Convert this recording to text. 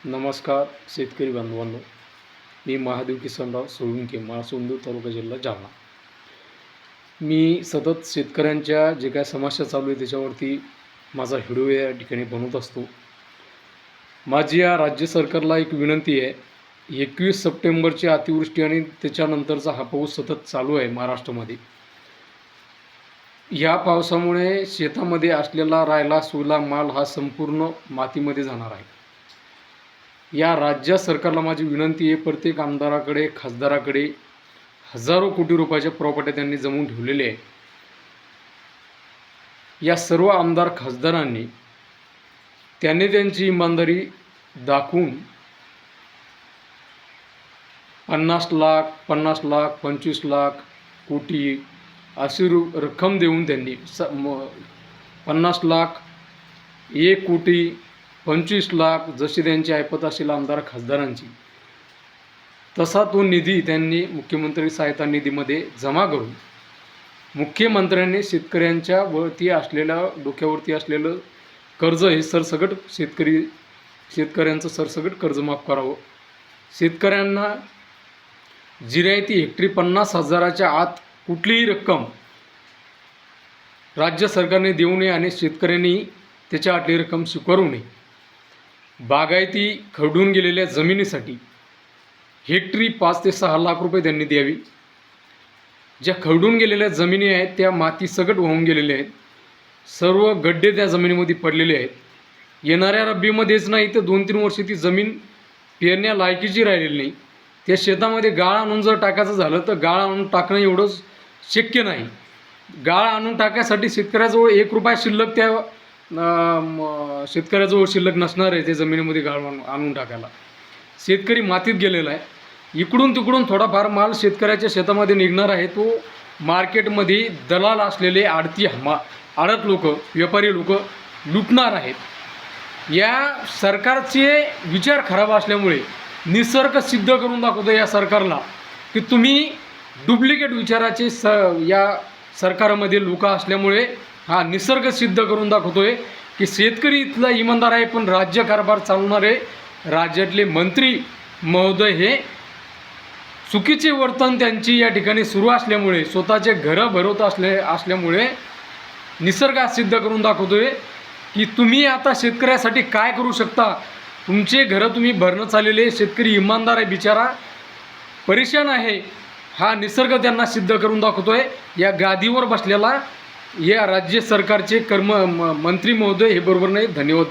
नमस्कार शेतकरी बांधवांनो, मी महादेव किसनराव सोळुंके, माळसुंदूर तालुका, जिल्हा जालना. मी सतत शेतकऱ्यांच्या जे काय समस्या चालू आहे त्याच्यावरती माझा व्हिडिओ या ठिकाणी बनवत असतो. माझी या राज्य सरकारला एक विनंती आहे. 21 सप्टेंबरची अतिवृष्टी आणि त्याच्यानंतरचा हा पाऊस सतत चालू आहे महाराष्ट्रामध्ये. या पावसामुळे शेतामध्ये असलेला राहिला सुला माल हा संपूर्ण मातीमध्ये जाणार आहे. या राज्य सरकारला माझी विनंती आहे, प्रत्येक आमदाराकडे, खासदाराकडे हजारो कोटी रुपयाच्या प्रॉपर्टी त्यांनी जमवून ठेवलेले आहे. या सर्व आमदार खासदारांनी त्यांची इमानदारी दाखवून 50 लाख, 25 लाख कोटी अशी रक्कम देऊन त्यांनी 50 लाख, 1 कोटी, 25 लाख जशी त्यांची ऐपत असेल आमदार खासदारांची, तसा तो निधी त्यांनी मुख्यमंत्री सहायता निधीमध्ये जमा करून मुख्यमंत्र्यांनी शेतकऱ्यांच्या वरती असलेल्या डोक्यावरती असलेलं कर्ज हे सरसकट शेतकऱ्यांचं सरसकट कर्ज माफ करावं. शेतकऱ्यांना जिरायती हेक्टरी 50,000च्या आत कुठलीही रक्कम राज्य सरकारने देऊ नये आणि शेतकऱ्यांनी त्याच्या आतली रक्कम स्वीकारू नये. बागायती खरडून गेलेल्या जमिनीसाठी हेक्टरी 5 ते 6 लाख रुपये त्यांनी द्यावी. ज्या खरडून गेलेल्या जमिनी आहेत त्या माती सगट वाहून गेलेल्या आहेत. सर्व गड्डे त्या जमिनीमध्ये पडलेले आहेत. येणाऱ्या रब्बीमध्येच नाही तर 2-3 वर्षे ती जमीन पेरण्या लायकीची राहिलेली नाही. त्या शेतामध्ये गाळ आणून जर टाकायचं झालं तर गाळ आणून टाकणं एवढं शक्य नाही. गाळ आणून टाकायसाठी शेतकऱ्याजवळ 1 रुपया शिल्लक त्या शेतकऱ्याजवळ शिल्लक नसणार आहे. त्या जमिनीमध्ये गाळ आणून टाकायला शेतकरी मातीत गेलेला आहे. इकडून तिकडून थोडाफार माल शेतकऱ्याच्या शेतामध्ये निघणार आहे. तो मार्केटमध्ये दलाल असलेले आडत लोक, व्यापारी लोक लुटणार आहेत. या सरकारचे विचार खराब असल्यामुळे निसर्ग सिद्ध करून दाखवतो या सरकारला की तुम्ही डुप्लिकेट विचाराचे या सरकारमध्ये लोक असल्यामुळे हा निसर्ग सिद्ध करून दाखवतोय की शेतकरी इथला इमानदार आहे, पण राज्य कारभार चालवणारे राज्यातले मंत्री महोदय हे चुकीचे वर्तन त्यांची या ठिकाणी सुरू असल्यामुळे, स्वतःचे घरं भरवत असल्यामुळे निसर्ग सिद्ध करून दाखवतोय की तुम्ही आता शेतकऱ्यासाठी काय करू शकता. तुमचे घरं तुम्ही भरणं चाललेले, शेतकरी इमानदार आहे, बिचारा परेशान आहे, हा निसर्ग त्यांना सिद्ध करून दाखवतोय. या गादीवर बसलेला या राज्य सरकारचे मंत्री महोदय हे बरोबर नाही. धन्यवाद.